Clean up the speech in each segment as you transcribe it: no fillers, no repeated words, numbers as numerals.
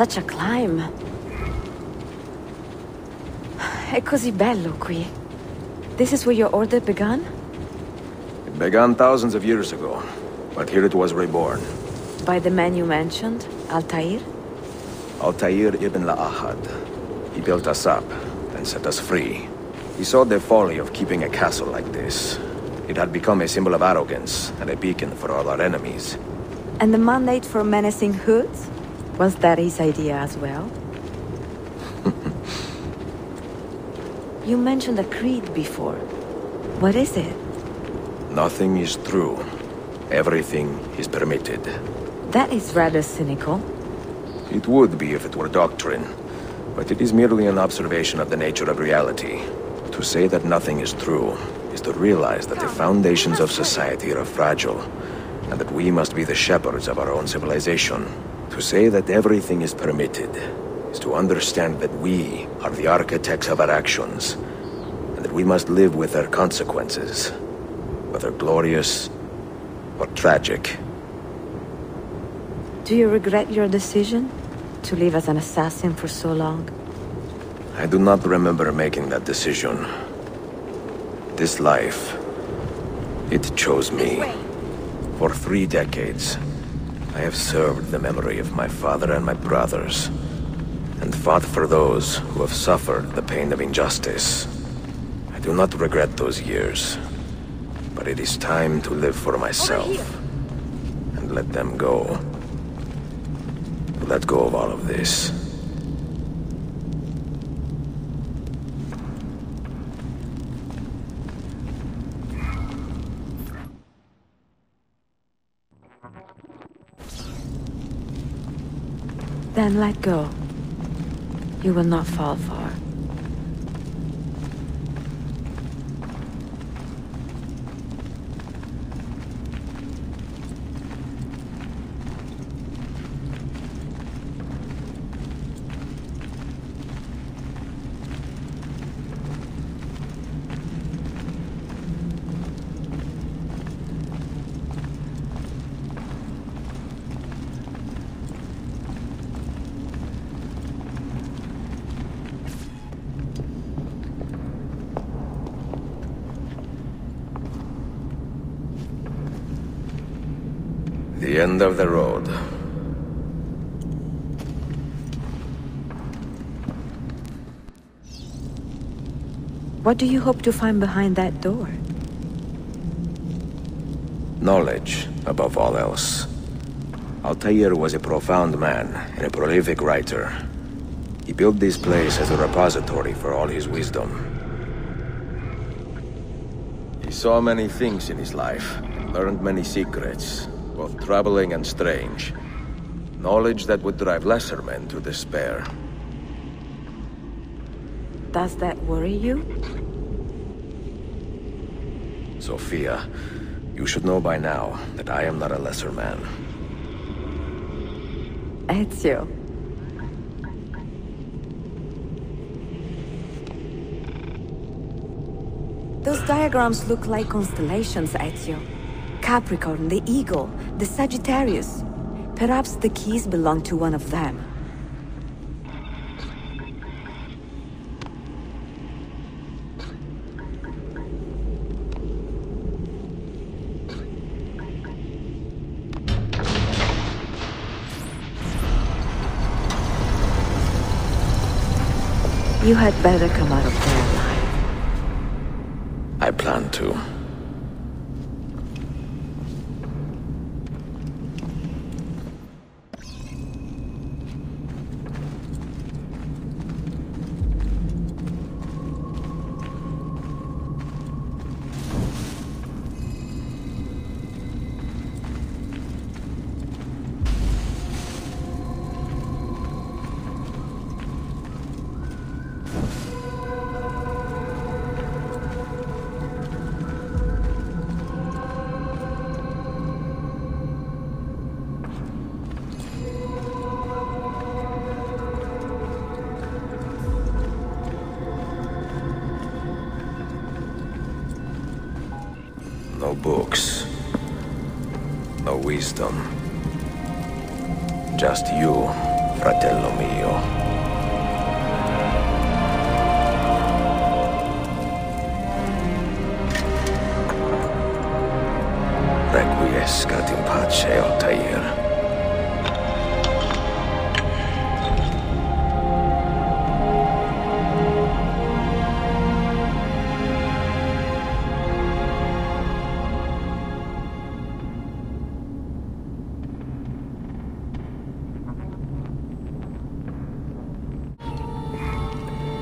Such a climb. È così bello qui. This is where your order began? It began thousands of years ago, but here it was reborn. By the man you mentioned, Altair? Altair ibn La'ahad. He built us up and set us free. He saw the folly of keeping a castle like this. It had become a symbol of arrogance and a beacon for all our enemies. And the mandate for menacing hoods? Was that his idea as well? You mentioned a creed before. What is it? Nothing is true. Everything is permitted. That is rather cynical. It would be if it were doctrine, but it is merely an observation of the nature of reality. To say that nothing is true is to realize that the foundations of society are fragile, and that we must be the shepherds of our own civilization. To say that everything is permitted is to understand that we are the architects of our actions, and that we must live with their consequences, whether glorious or tragic. Do you regret your decision to live as an assassin for so long? I do not remember making that decision. This life, it chose me. For 3 decades, I have served the memory of my father and my brothers, and fought for those who have suffered the pain of injustice. I do not regret those years, but it is time to live for myself, and let them go. Let go of all of this. Then let go. You will not fall far. The end of the road. What do you hope to find behind that door? Knowledge, above all else. Altair was a profound man and a prolific writer. He built this place as a repository for all his wisdom. He saw many things in his life, and learned many secrets, both troubling and strange. Knowledge that would drive lesser men to despair. Does that worry you? Sofia, you should know by now that I am not a lesser man. Ezio. Those diagrams look like constellations, Ezio. Capricorn, the Eagle, the Sagittarius. Perhaps the keys belong to one of them. You had better come out of there alive. I plan to. No books. No wisdom. Just you fratello mio. Requiescat in pace, Altair.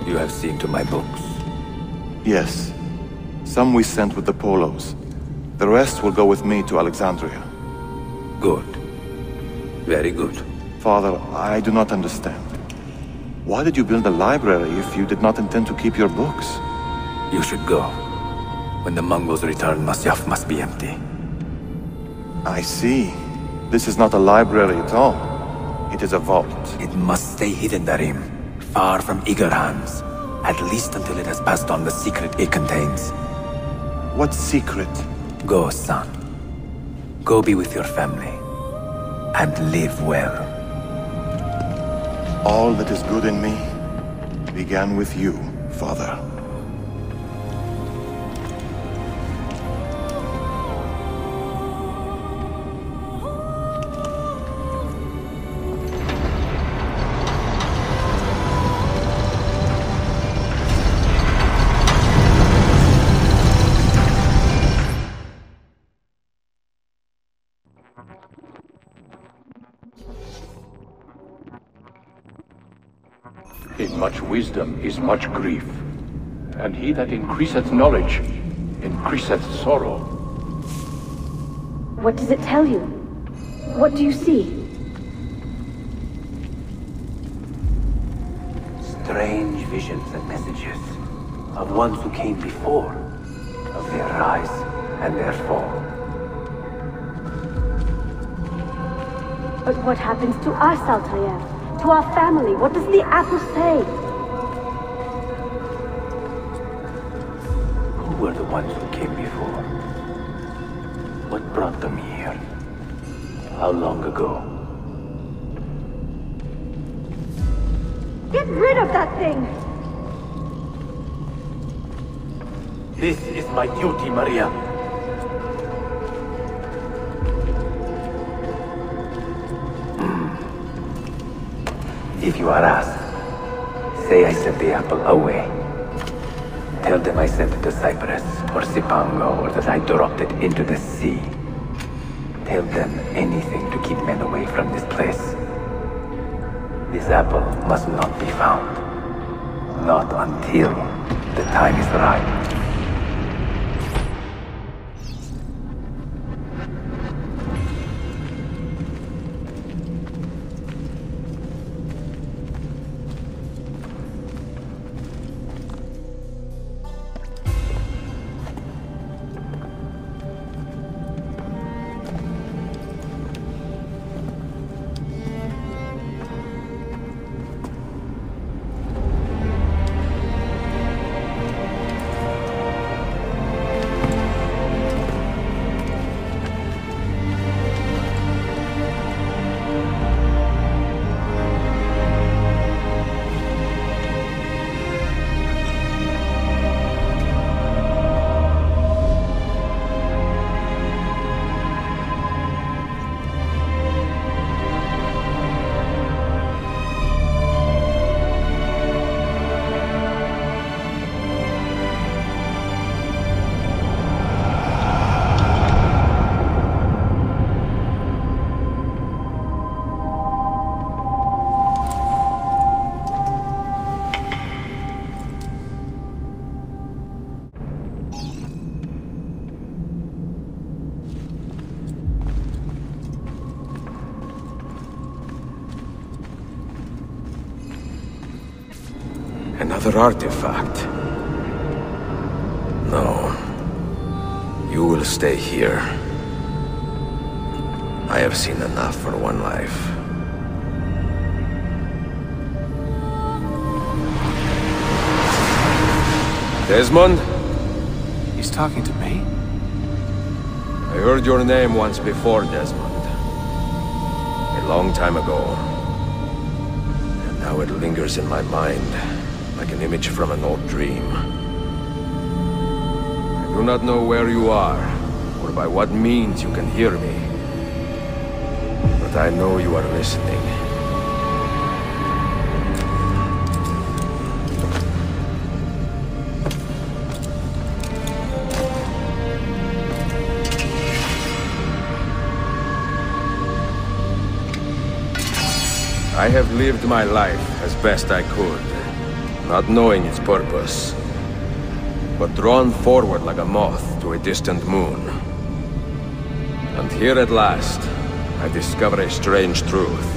You have seen to my books? Yes. Some we sent with the Polos. The rest will go with me to Alexandria. Good. Very good. Father, I do not understand. Why did you build a library if you did not intend to keep your books? You should go. When the Mongols return, Masyaf must be empty. I see. This is not a library at all. It is a vault. It must stay hidden, Darim. Far from eager hands. At least until it has passed on the secret it contains. What secret? Go, son. Go be with your family. And live well. All that is good in me began with you, Father. In much wisdom is much grief, and he that increaseth knowledge increaseth sorrow. What does it tell you? What do you see? Strange visions and messages of ones who came before, of their rise and their fall. But what happens to us, Altair? To our family? What does the apple say? Who were the ones who came before? What brought them here? How long ago? Get rid of that thing! This is my duty, Maria. If you are asked, say I sent the apple away. Tell them I sent it to Cyprus, or Cipango, or that I dropped it into the sea. Tell them anything to keep men away from this place. This apple must not be found. Not until the time is right. Another artifact. No. You will stay here. I have seen enough for one life. Desmond? He's talking to me? I heard your name once before, Desmond. A long time ago. Now it lingers in my mind, like an image from an old dream. I do not know where you are, or by what means you can hear me. But I know you are listening. I have lived my life as best I could, not knowing its purpose, but drawn forward like a moth to a distant moon. And here at last, I discover a strange truth.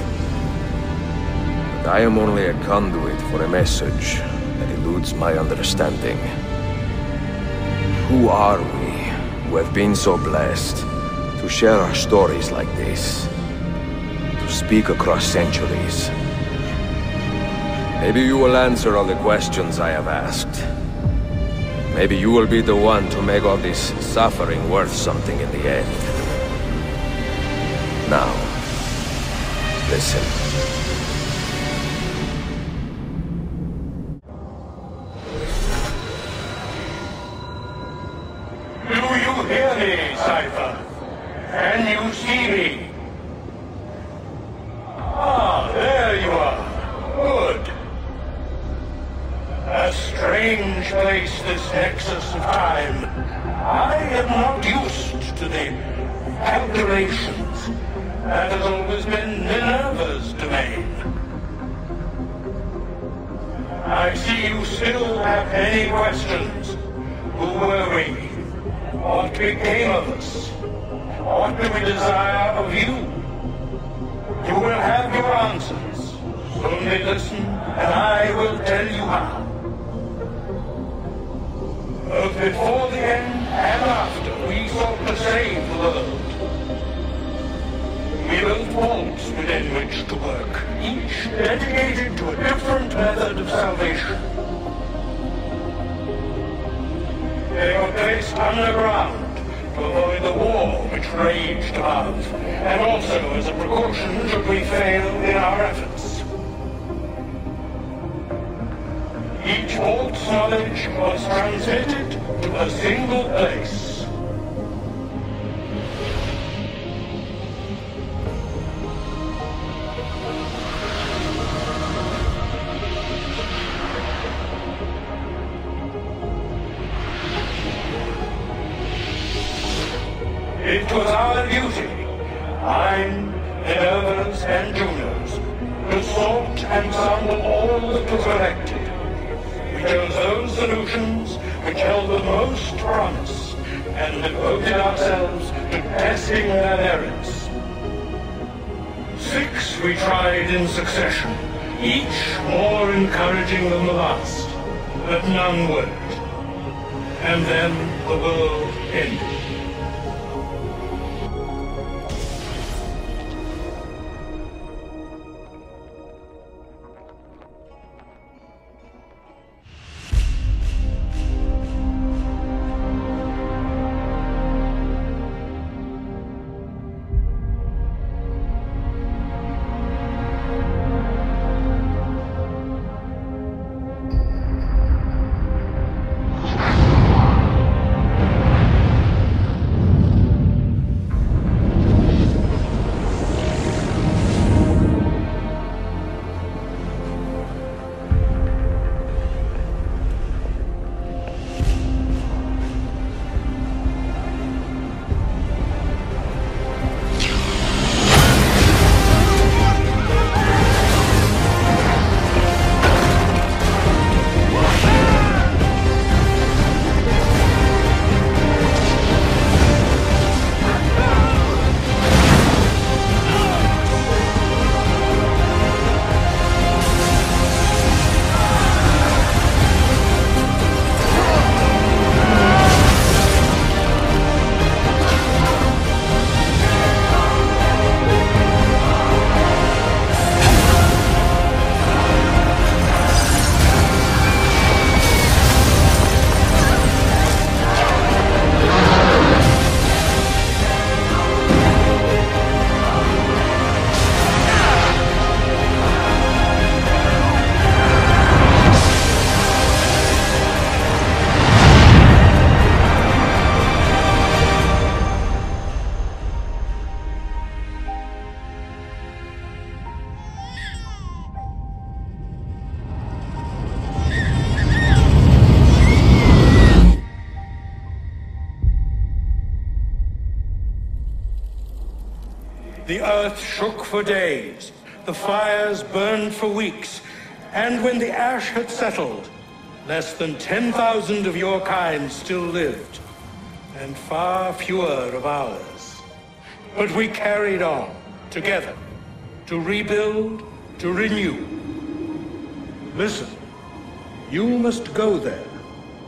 That I am only a conduit for a message that eludes my understanding. Who are we, who have been so blessed, to share our stories like this? To speak across centuries. Maybe you will answer all the questions I have asked. Maybe you will be the one to make all this suffering worth something in the end. Now, listen. Do you hear me, Cypher? Can you see me? Ah, there you are. Good. A strange place, this nexus of time. I am not used to the calculations. That has always been Minerva's domain. I see you still have many questions. Who were we? What became of us? What do we desire of you? You will have your answers. Only listen, and I will tell you how. Both before the end and after, we sought to save the world. We built vaults within which to work, each dedicated to a different method of salvation. They were placed underground to avoid the war which raged above, and also as a precaution should we fail in our efforts. Each vault's knowledge was transmitted to a single place. It was our duty, mine, Minerva's, and Juno's, to sort and sample all that was collected. We chose those solutions which held the most promise, and devoted ourselves to testing their merits. 6 we tried in succession, each more encouraging than the last, but none worked. And then the world ended. The earth shook for days, the fires burned for weeks, and when the ash had settled, less than 10,000 of your kind still lived, and far fewer of ours. But we carried on, together, to rebuild, to renew. Listen, you must go there,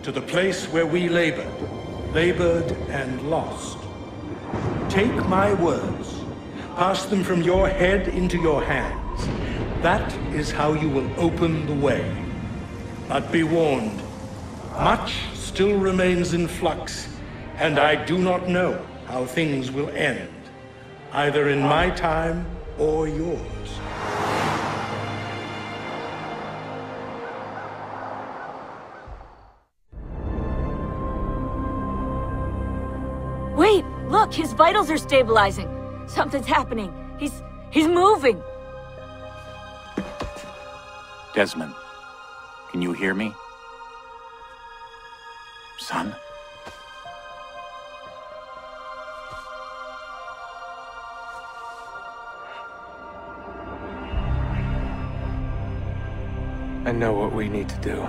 to the place where we labored and lost. Take my words, pass them from your head into your hands. That is how you will open the way. But be warned, much still remains in flux, and I do not know how things will end, either in my time or yours. Wait, look, his vitals are stabilizing. Something's happening. He's moving. Desmond, can you hear me? Son? I know what we need to do.